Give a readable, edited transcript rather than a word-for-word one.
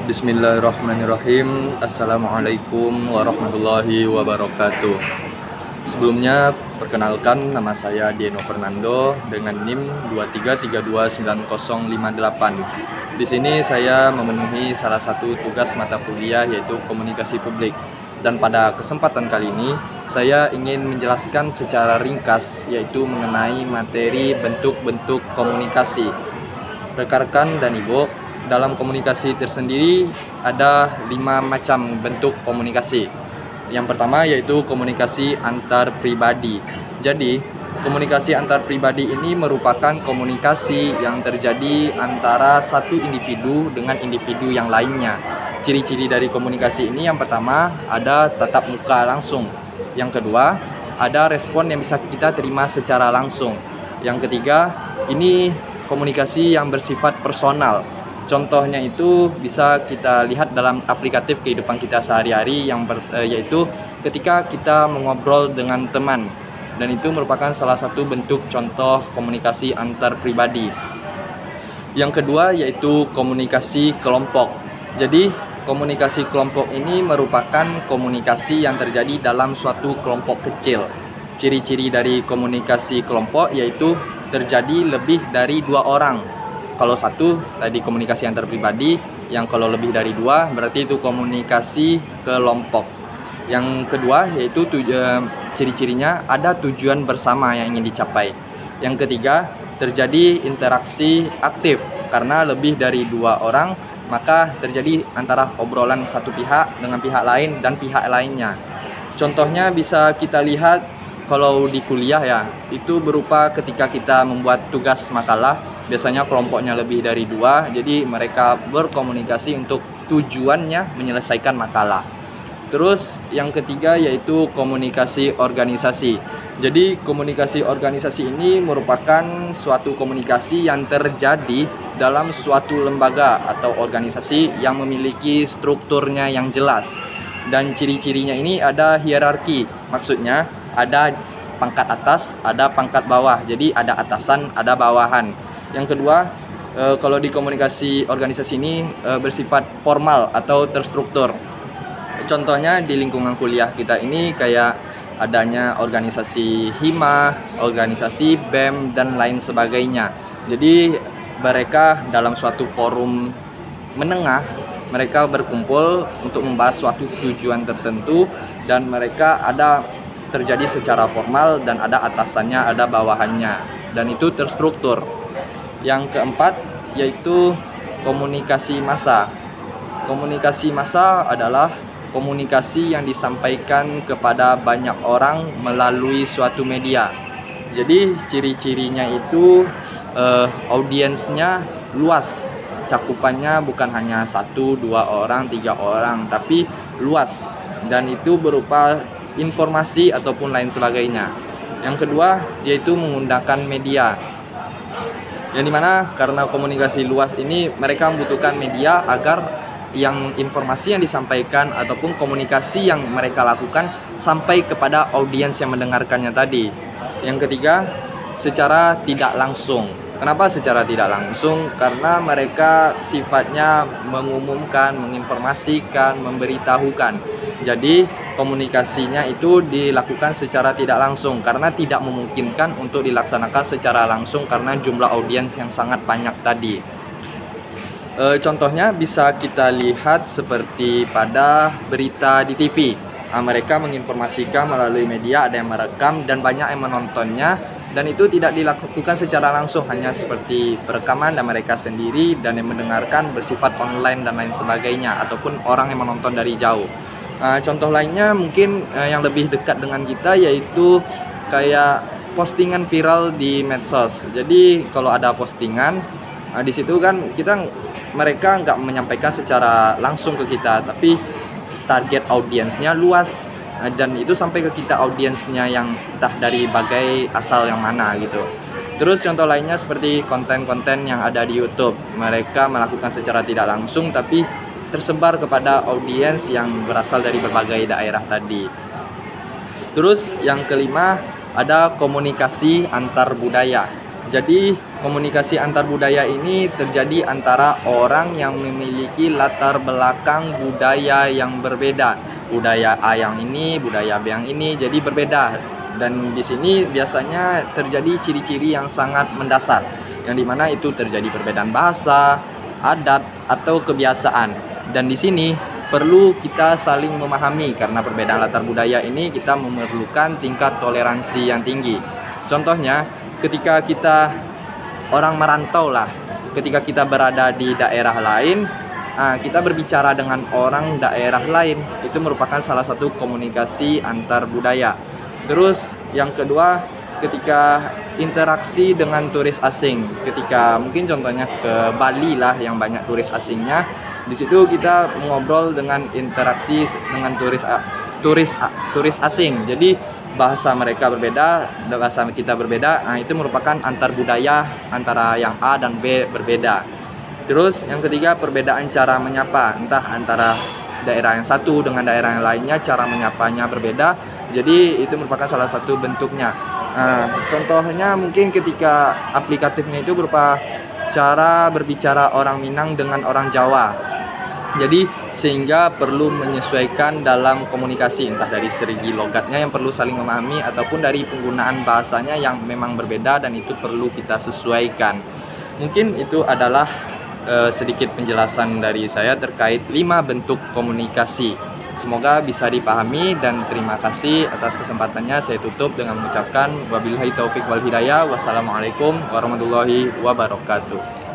Bismillahirrahmanirrahim. Assalamualaikum warahmatullahi wabarakatuh. Sebelumnya, perkenalkan nama saya Dieno Fernando dengan NIM 23329058. Di sini saya memenuhi salah satu tugas mata kuliah yaitu komunikasi publik. Dan pada kesempatan kali ini, saya ingin menjelaskan secara ringkas yaitu mengenai materi bentuk-bentuk komunikasi. Rekan-rekan dan Ibu, dalam komunikasi tersendiri ada 5 macam bentuk komunikasi. Yang pertama yaitu komunikasi antar pribadi. Jadi, komunikasi antar pribadi ini merupakan komunikasi yang terjadi antara satu individu dengan individu yang lainnya. Ciri-ciri dari komunikasi ini yang pertama ada tatap muka langsung. Yang kedua, ada respon yang bisa kita terima secara langsung. Yang ketiga, ini komunikasi yang bersifat personal. Contohnya itu bisa kita lihat dalam aplikatif kehidupan kita sehari-hari yaitu ketika kita mengobrol dengan teman, dan itu merupakan salah satu bentuk contoh komunikasi antar pribadi. Yang kedua yaitu komunikasi kelompok. Jadi komunikasi kelompok ini merupakan komunikasi yang terjadi dalam suatu kelompok kecil. Ciri-ciri dari komunikasi kelompok yaitu terjadi lebih dari 2 orang. Kalau satu tadi komunikasi antar pribadi, yang kalau lebih dari 2 berarti itu komunikasi kelompok. Yang kedua yaitu ciri-cirinya ada tujuan bersama yang ingin dicapai. Yang ketiga, terjadi interaksi aktif karena lebih dari 2 orang, maka terjadi antara obrolan satu pihak dengan pihak lain dan pihak lainnya. Contohnya bisa kita lihat kalau di kuliah ya, itu berupa ketika kita membuat tugas makalah, biasanya kelompoknya lebih dari 2, jadi mereka berkomunikasi untuk tujuannya menyelesaikan makalah. Terus yang ketiga yaitu komunikasi organisasi. Jadi komunikasi organisasi ini merupakan suatu komunikasi yang terjadi dalam suatu lembaga atau organisasi yang memiliki strukturnya yang jelas. Dan ciri-cirinya ini ada hierarki, maksudnya ada pangkat atas, ada pangkat bawah. Jadi ada atasan, ada bawahan. Yang kedua, kalau di komunikasi organisasi ini bersifat formal atau terstruktur. Contohnya di lingkungan kuliah kita ini kayak adanya organisasi hima, organisasi BEM, dan lain sebagainya. Jadi mereka dalam suatu forum menengah, mereka berkumpul untuk membahas suatu tujuan tertentu, dan mereka ada terjadi secara formal dan ada atasannya, ada bawahannya, dan itu terstruktur. Yang keempat yaitu komunikasi massa. Komunikasi massa adalah komunikasi yang disampaikan kepada banyak orang melalui suatu media. Jadi ciri-cirinya itu audiensnya luas, cakupannya bukan hanya 1, 2 orang, 3 orang, tapi luas, dan itu berupa informasi ataupun lain sebagainya. Yang kedua yaitu menggunakan media, yang dimana karena komunikasi luas ini mereka membutuhkan media agar yang informasi yang disampaikan ataupun komunikasi yang mereka lakukan sampai kepada audiens yang mendengarkannya tadi. Yang ketiga, secara tidak langsung. Kenapa secara tidak langsung? Karena mereka sifatnya mengumumkan, menginformasikan, memberitahukan. Jadi komunikasinya itu dilakukan secara tidak langsung karena tidak memungkinkan untuk dilaksanakan secara langsung karena jumlah audiens yang sangat banyak tadi. Contohnya bisa kita lihat seperti pada berita di TV. Mereka menginformasikan melalui media, ada yang merekam dan banyak yang menontonnya, dan itu tidak dilakukan secara langsung, hanya seperti perekaman dan mereka sendiri, dan yang mendengarkan bersifat online dan lain sebagainya, ataupun orang yang menonton dari jauh. Contoh lainnya mungkin yang lebih dekat dengan kita yaitu kayak postingan viral di medsos. Jadi kalau ada postingan di situ kan mereka nggak menyampaikan secara langsung ke kita, tapi target audiensnya luas, dan itu sampai ke kita audiensnya yang entah dari bagai asal yang mana gitu. Terus contoh lainnya seperti konten-konten yang ada di YouTube, mereka melakukan secara tidak langsung tapi tersebar kepada audiens yang berasal dari berbagai daerah tadi. Terus yang kelima ada komunikasi antar budaya. Jadi komunikasi antar budaya ini terjadi antara orang yang memiliki latar belakang budaya yang berbeda. Budaya A yang ini, budaya B yang ini jadi berbeda. Dan di sini biasanya terjadi ciri-ciri yang sangat mendasar, yang dimana itu terjadi perbedaan bahasa, adat, atau kebiasaan. Dan di sini perlu kita saling memahami karena perbedaan latar budaya ini kita memerlukan tingkat toleransi yang tinggi. Contohnya, ketika kita orang merantau lah, ketika kita berada di daerah lain, kita berbicara dengan orang daerah lain, itu merupakan salah satu komunikasi antar budaya. Terus yang kedua, ketika interaksi dengan turis asing, ketika mungkin contohnya ke Bali lah yang banyak turis asingnya, di situ kita mengobrol dengan interaksi dengan turis asing. Jadi bahasa mereka berbeda, bahasa kita berbeda. Itu merupakan antar budaya antara yang A dan B berbeda. Terus yang ketiga, perbedaan cara menyapa, entah antara daerah yang satu dengan daerah yang lainnya cara menyapanya berbeda. Jadi itu merupakan salah satu bentuknya. Contohnya mungkin ketika aplikatifnya itu berupa cara berbicara orang Minang dengan orang Jawa. Jadi sehingga perlu menyesuaikan dalam komunikasi, entah dari segi logatnya yang perlu saling memahami ataupun dari penggunaan bahasanya yang memang berbeda dan itu perlu kita sesuaikan. Mungkin itu adalah sedikit penjelasan dari saya terkait 5 bentuk komunikasi. Semoga bisa dipahami dan terima kasih atas kesempatannya. Saya tutup dengan mengucapkan wabillahi taufik wal hidayah. Wassalamualaikum warahmatullahi wabarakatuh.